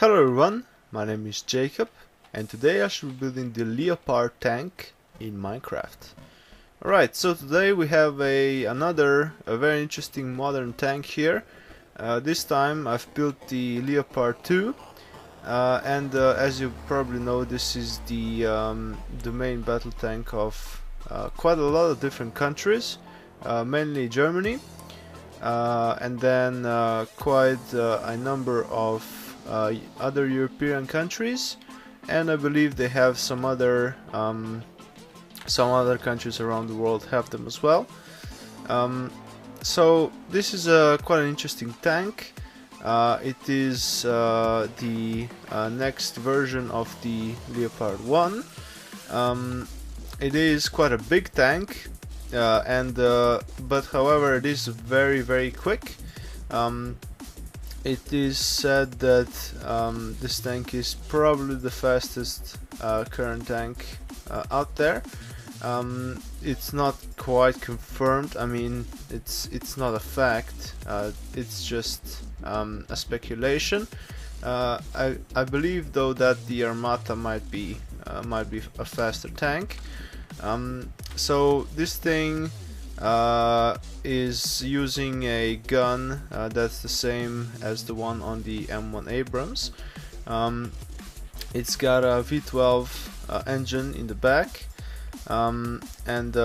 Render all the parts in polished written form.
Hello everyone, my name is Jacob and today I should be building the Leopard tank in Minecraft. Alright, so today we have another very interesting modern tank here. This time I've built the Leopard 2 and as you probably know, this is the main battle tank of quite a lot of different countries, mainly Germany, and then quite a number of other European countries, and I believe they have some other countries around the world have them as well. So this is quite an interesting tank. It is the next version of the Leopard 1. It is quite a big tank, but however it is very quick. It is said that this tank is probably the fastest current tank out there. It's not quite confirmed. I mean, it's not a fact. It's just a speculation. I believe though that the Armata might be a faster tank. So this thing is using a gun that's the same as the one on the M1 Abrams. It's got a V12 engine in the back, and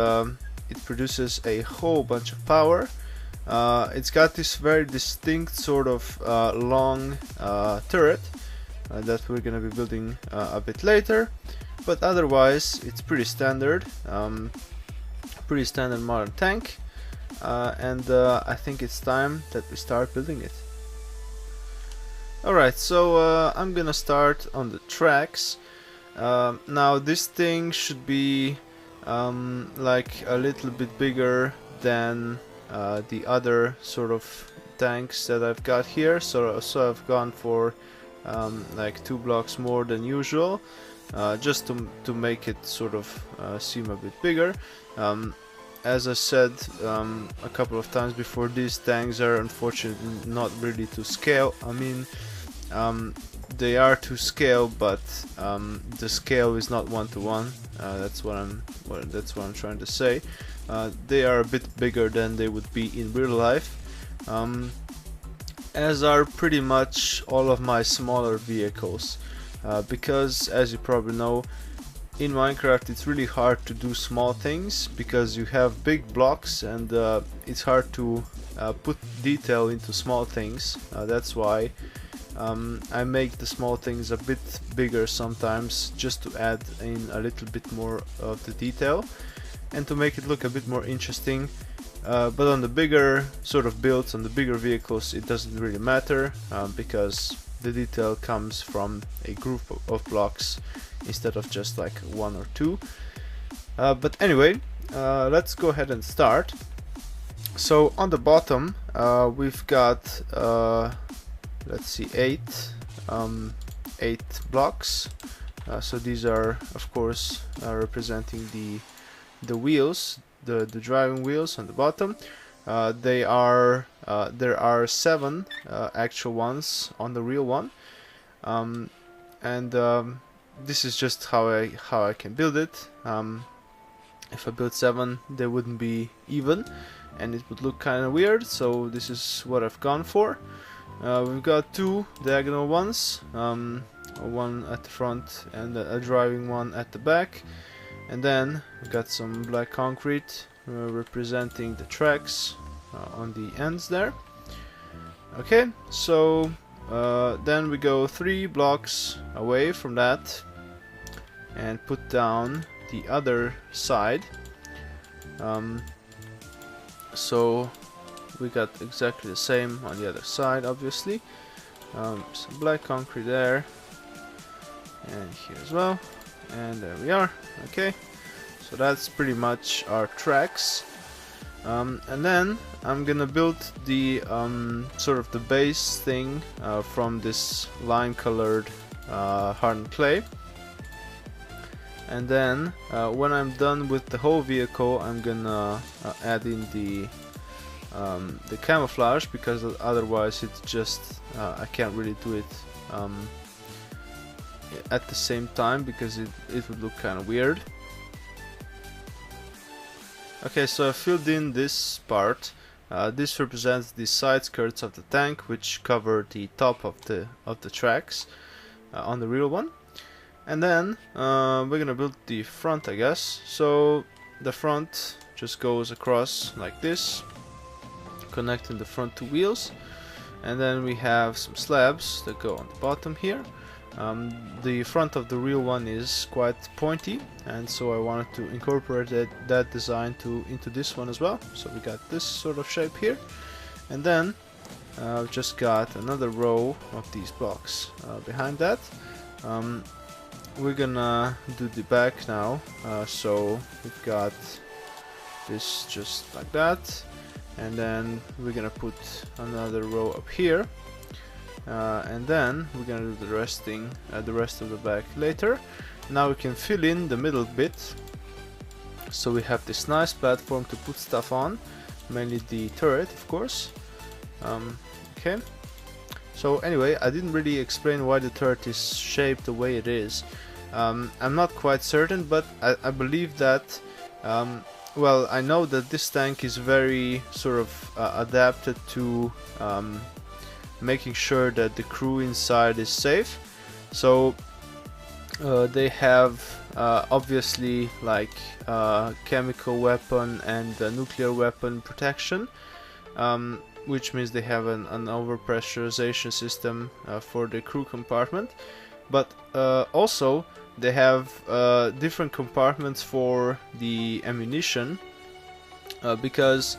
it produces a whole bunch of power. It's got this very distinct sort of long turret that we're gonna be building a bit later, but otherwise it's pretty standard modern tank, and I think it's time that we start building it. Alright, so I'm gonna start on the tracks. Now this thing should be like a little bit bigger than the other sort of tanks that I've got here, so I've gone for like 2 blocks more than usual, just to make it sort of seem a bit bigger. As I said a couple of times before, these tanks are unfortunately not really to scale. I mean, they are to scale, but the scale is not 1-to-1. That's what I'm trying to say. They are a bit bigger than they would be in real life, as are pretty much all of my smaller vehicles, because as you probably know, in Minecraft it's really hard to do small things because you have big blocks, and it's hard to put detail into small things. That's why I make the small things a bit bigger sometimes, just to add in a little bit more of the detail and to make it look a bit more interesting. But on the bigger sort of builds, on the bigger vehicles, it doesn't really matter, because the detail comes from a group of blocks instead of just like 1 or 2. But anyway, let's go ahead and start. So on the bottom we've got let's see, 8 blocks. So these are of course representing the wheels, the driving wheels on the bottom. There are 7 actual ones on the real one, and this is just how I can build it. If I build 7, they wouldn't be even, and it would look kind of weird. So this is what I've gone for. We've got 2 diagonal ones, one at the front and a driving one at the back, and then we've got some black concrete representing the tracks on the ends there. Okay, so then we go 3 blocks away from that and put down the other side. So we got exactly the same on the other side, obviously. Some black concrete there, and here as well, and there we are. Okay, so that's pretty much our tracks. And then I'm gonna build the sort of the base thing from this lime colored hardened clay, and then when I'm done with the whole vehicle, I'm gonna add in the camouflage, because otherwise it's just I can't really do it at the same time, because it would look kind of weird. Okay, so I filled in this part. This represents the side skirts of the tank, which cover the top of the tracks on the real one. And then we're gonna build the front, I guess. So the front just goes across like this, connecting the front two wheels. And then we have some slabs that go on the bottom here. The front of the real one is quite pointy, and so I wanted to incorporate that design into this one as well. So we got this sort of shape here, and then I've just got another row of these blocks behind that. We're gonna do the back now, so we've got this just like that, and then we're gonna put another row up here. And then we're gonna do the rest of the back later. Now we can fill in the middle bit, so we have this nice platform to put stuff on, mainly the turret, of course. Okay. So anyway, I didn't really explain why the turret is shaped the way it is. I'm not quite certain, but I believe that. Well, I know that this tank is very sort of adapted to making sure that the crew inside is safe. So they have obviously like chemical weapon and nuclear weapon protection, which means they have an overpressurization system for the crew compartment, but also they have different compartments for the ammunition, because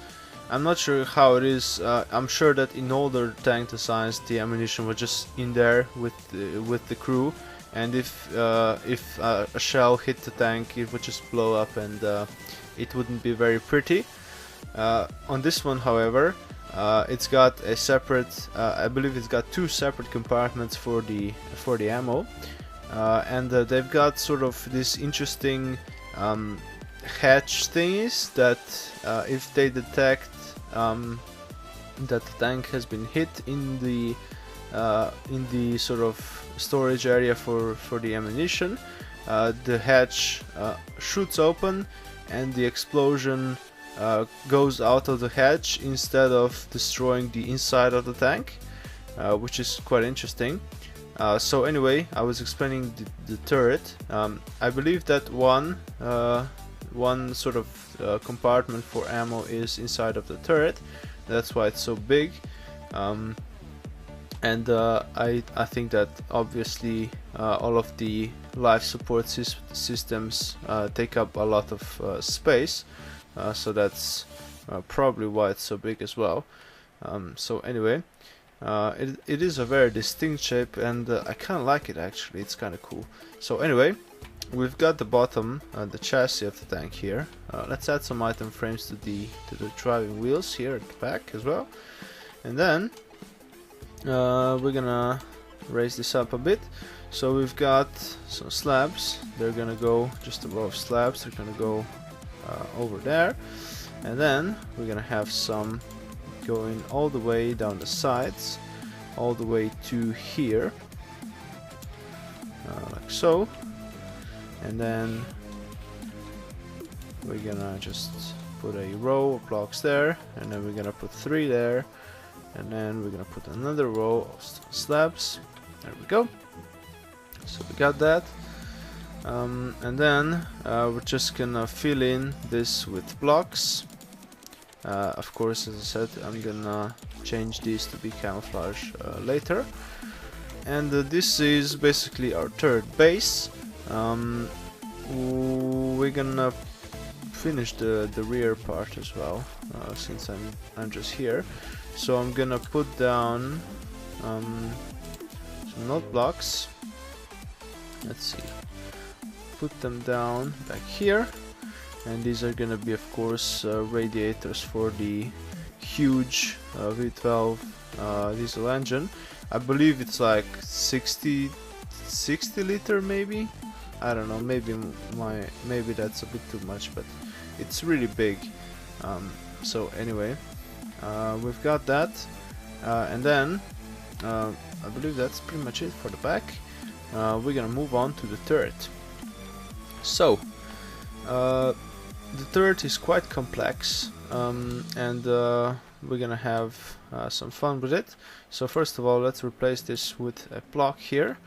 I'm not sure how it is. I'm sure that in older tank designs the ammunition was just in there with the crew, and if a shell hit the tank, it would just blow up, and it wouldn't be very pretty. On this one, however, it's got a separate. I believe it's got two separate compartments for the ammo, and they've got sort of this interesting hatch thingies that if they detect that the tank has been hit in the sort of storage area for the ammunition, the hatch shoots open and the explosion goes out of the hatch instead of destroying the inside of the tank, which is quite interesting. So anyway, I was explaining the turret. I believe that one sort of compartment for ammo is inside of the turret. That's why it's so big. And I think that obviously all of the life support systems take up a lot of space, so that's probably why it's so big as well. So anyway, it is a very distinct shape, and I kind of like it actually. It's kind of cool. So anyway, we've got the bottom, the chassis of the tank here. Let's add some item frames to the driving wheels here at the back as well, and then we're gonna raise this up a bit. So we've got some slabs. They're gonna go just a row of slabs. They're gonna go over there, and then we're gonna have some going all the way down the sides, all the way to here, like so. And then we're gonna just put a row of blocks there, and then we're gonna put 3 there, and then we're gonna put another row of slabs. There we go. So we got that, and then we're just gonna fill in this with blocks. Of course, as I said, I'm gonna change these to be camouflage later. And this is basically our third base. We're gonna finish the rear part as well, since I'm just here. So I'm gonna put down some note blocks. Let's see, put them down back here, and these are gonna be, of course, radiators for the huge V12 diesel engine. I believe it's like 60 liter, maybe. I don't know, maybe that's a bit too much, but it's really big. So anyway, we've got that, and then I believe that's pretty much it for the back. we're gonna move on to the turret. So the turret is quite complex, and we're gonna have some fun with it. So first of all, let's replace this with a block here,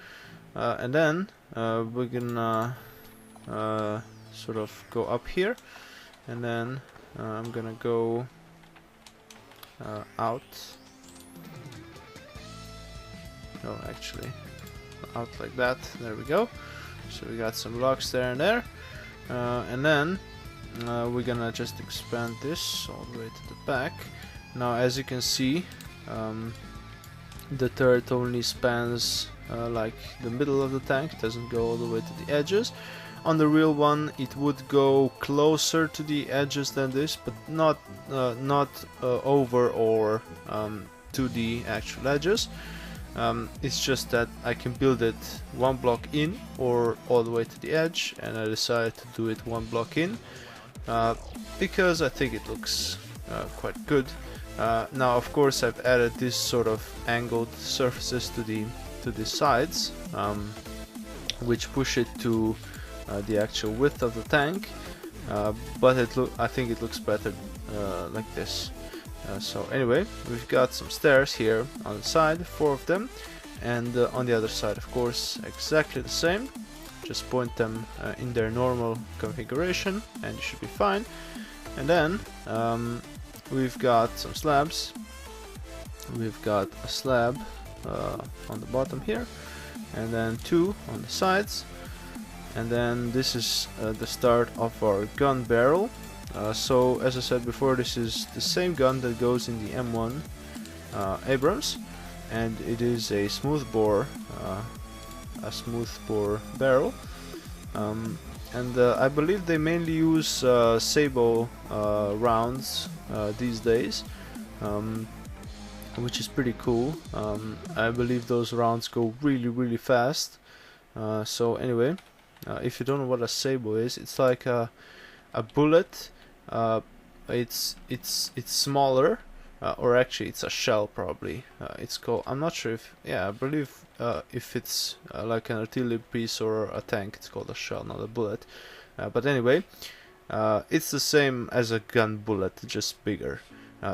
and then we're gonna sort of go up here, and then I'm gonna go out. No, actually, out like that. There we go. So we got some blocks there and there, and then we're gonna just expand this all the way to the back. Now, as you can see, the turret only spans like the middle of the tank. It doesn't go all the way to the edges. On the real one, it would go closer to the edges than this, but not over or to the actual edges. It's just that I can build it one block in or all the way to the edge, and I decided to do it one block in because I think it looks quite good. Now, of course, I've added this sort of angled surfaces to the sides, which push it to the actual width of the tank, but I think it looks better like this. So anyway, we've got some stairs here on the side, 4 of them, and on the other side, of course, exactly the same. Just point them in their normal configuration and you should be fine. And then we've got some slabs. We've got a slab on the bottom here, and then 2 on the sides, and then this is the start of our gun barrel. So as I said before, this is the same gun that goes in the M1 Abrams, and it is a smooth bore barrel, and I believe they mainly use sabot rounds these days, which is pretty cool. I believe those rounds go really fast. So anyway, if you don't know what a sabot is, it's like a bullet. It's smaller, or actually it's a shell probably. It's called, I'm not sure if, yeah, I believe if it's like an artillery piece or a tank, it's called a shell, not a bullet. But anyway, it's the same as a gun bullet, just bigger.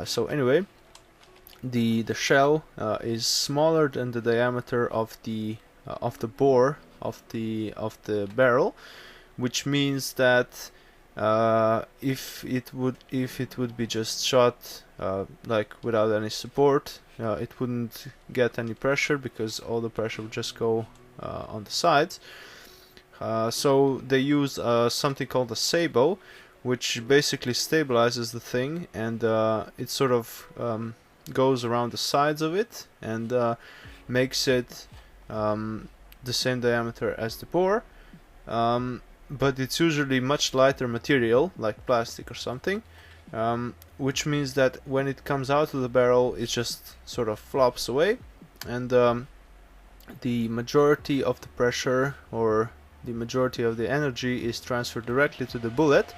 So anyway, the shell is smaller than the diameter of the bore of the barrel, which means that if it would be just shot like without any support, it wouldn't get any pressure because all the pressure would just go on the sides. So they use something called a sabot, which basically stabilizes the thing, and it sort of goes around the sides of it and makes it the same diameter as the bore. But it's usually much lighter material, like plastic or something, which means that when it comes out of the barrel, it just sort of flops away, and the majority of the pressure or the majority of the energy is transferred directly to the bullet.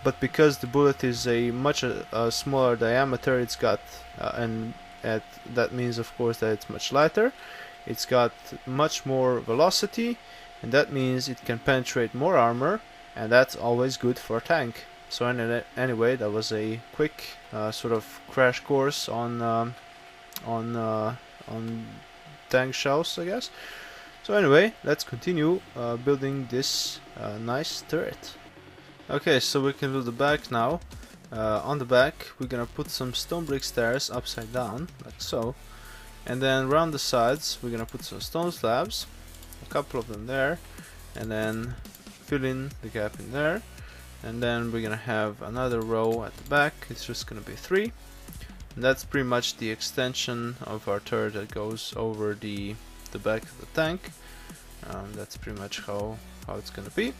But because the bullet is a much smaller diameter, it's got that means, of course, that it's much lighter. It's got much more velocity, and that means it can penetrate more armor, and that's always good for a tank. So anyway, that was a quick sort of crash course on tank shells, I guess. So anyway, let's continue building this nice turret. Okay, so we can do the back now. On the back, we're gonna put some stone brick stairs upside down, like so, and then around the sides, we're gonna put some stone slabs. A couple of them there, and then fill in the gap in there, and then we're gonna have another row at the back. It's just gonna be 3, and that's pretty much the extension of our turret that goes over the back of the tank. That's pretty much how it's gonna be,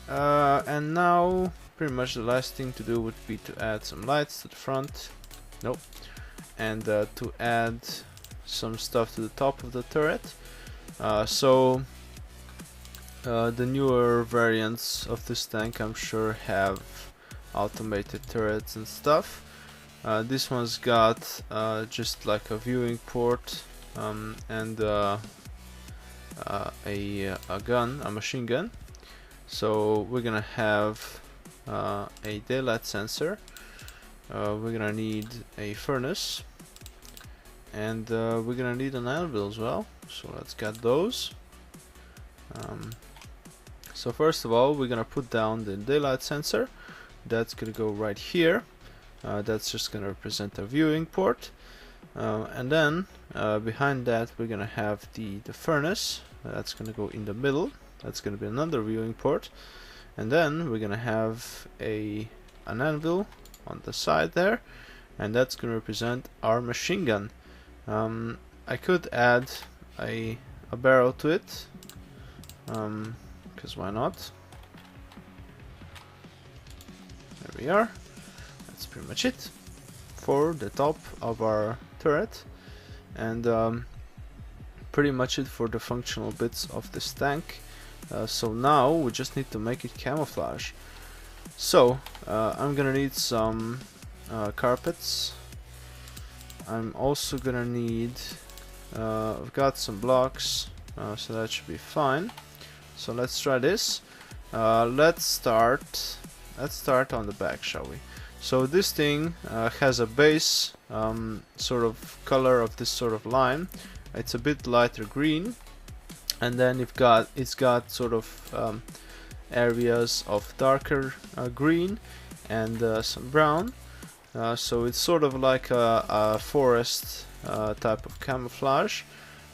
and now pretty much the last thing to do would be to add some lights to the front, and to add some stuff to the top of the turret. So the newer variants of this tank, I'm sure, have automated turrets and stuff. This one's got just like a viewing port and a gun, a machine gun. So we're gonna have a daylight sensor. We're gonna need a furnace, and we're gonna need an anvil as well. So let's get those. So first of all, we're gonna put down the daylight sensor. That's gonna go right here. That's just gonna represent a viewing port. And then behind that we're gonna have the furnace. That's gonna go in the middle. That's gonna be another viewing port. And then we're gonna have an anvil on the side there, and that's gonna represent our machine gun. I could add a barrel to it, because why not? There we are. That's pretty much it for the top of our turret, and pretty much it for the functional bits of this tank. So now we just need to make it camouflage. So I'm gonna need some carpets. I'm also gonna need I've got some blocks, so that should be fine. So let's try this. Let's start on the back, shall we? So this thing has a base sort of color of this sort of line. It's a bit lighter green, and then it's got sort of areas of darker green and some brown. So it's sort of like a forest type of camouflage.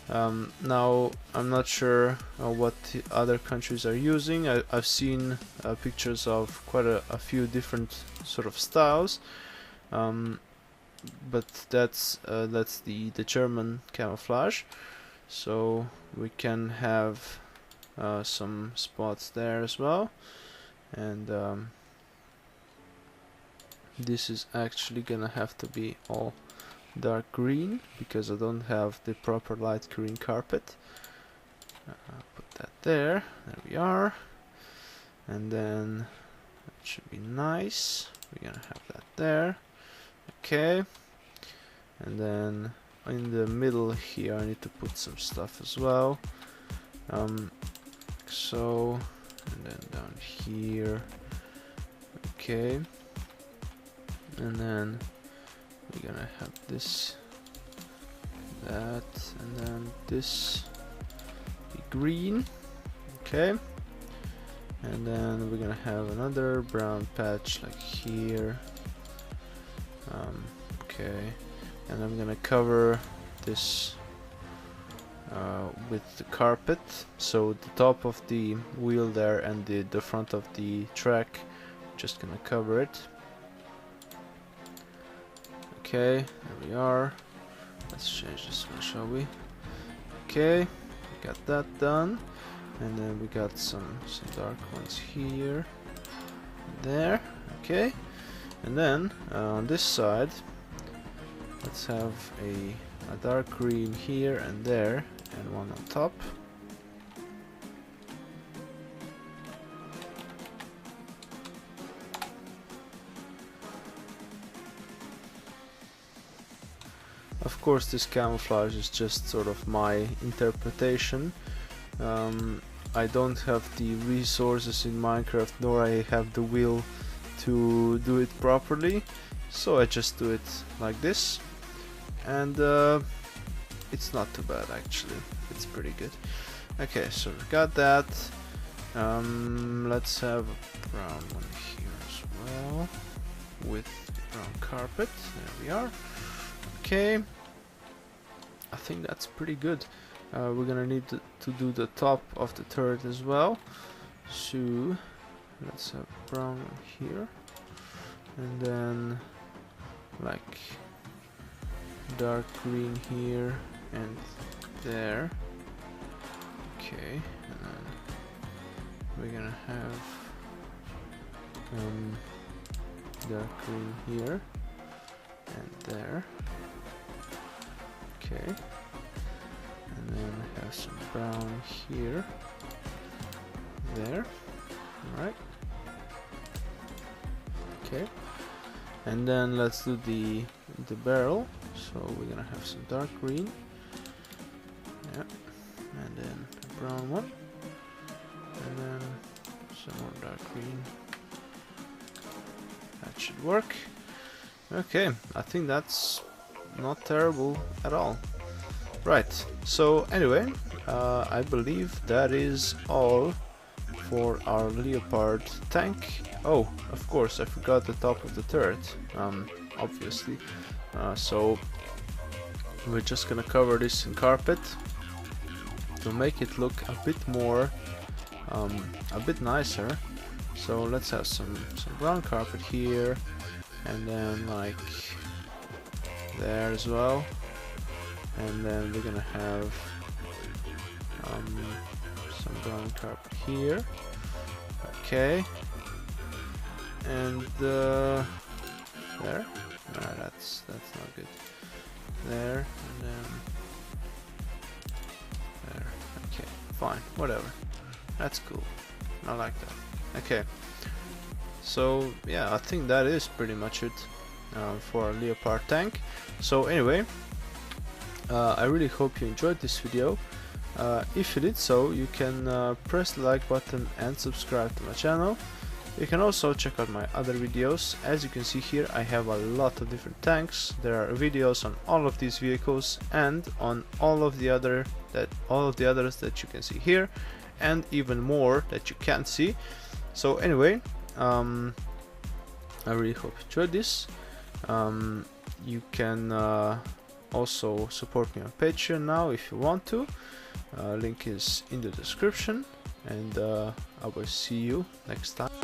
Now I'm not sure what the other countries are using. I've seen pictures of quite a few different sort of styles, but that's the German camouflage. So we can have some spots there as well, and this is actually gonna have to be all dark green because I don't have the proper light green carpet. Put that there. There we are. And then that should be nice. We're gonna have that there. Okay. And then in the middle here I need to put some stuff as well. So, and then down here. Okay. And then we're gonna have this, that, and then this be green. Okay. And then we're gonna have another brown patch like here. Okay. And I'm gonna cover this with the carpet. So the top of the wheel there and the front of the track, just gonna cover it. Okay, there we are. Let's change this one, shall we? Okay, we got that done. And then we got some dark ones here. There, okay. And then on this side, let's have a dark green here and there, and one on top. Of course, this camouflage is just sort of my interpretation. I don't have the resources in Minecraft, nor I have the will to do it properly, so I just do it like this, and it's not too bad actually. It's pretty good. Okay, so we got that. Let's have a brown one here as well with brown carpet. There we are. Okay, I think that's pretty good. We're gonna need to do the top of the turret as well. So let's have brown one here, and then like dark green here and there. Okay, and then we're gonna have dark green here and there. Okay, and then have some brown here, there. Alright. Okay, and then let's do the barrel. So we're gonna have some dark green. Yeah, and then a brown one, and then some more dark green. That should work. Okay, I think that's not terrible at all. Right, so anyway, I believe that is all for our Leopard tank. Oh, of course, I forgot the top of the turret, obviously. So we're just gonna cover this in carpet to make it look a bit more, a bit nicer. So let's have some brown carpet here, and then like there as well. And then we're gonna have some brown carpet here. Okay. And there. No, that's not good. There, and then there. Okay, fine, whatever. That's cool. I like that. Okay. So yeah, I think that is pretty much it for our Leopard tank. So anyway, I really hope you enjoyed this video. If you did so, you can press the like button and subscribe to my channel. You can also check out my other videos. As you can see here, I have a lot of different tanks. There are videos on all of these vehicles and on all of the others that you can see here, and even more that you can't see. So anyway, I really hope you enjoyed this. You can also support me on Patreon now if you want to. Link is in the description, and I will see you next time.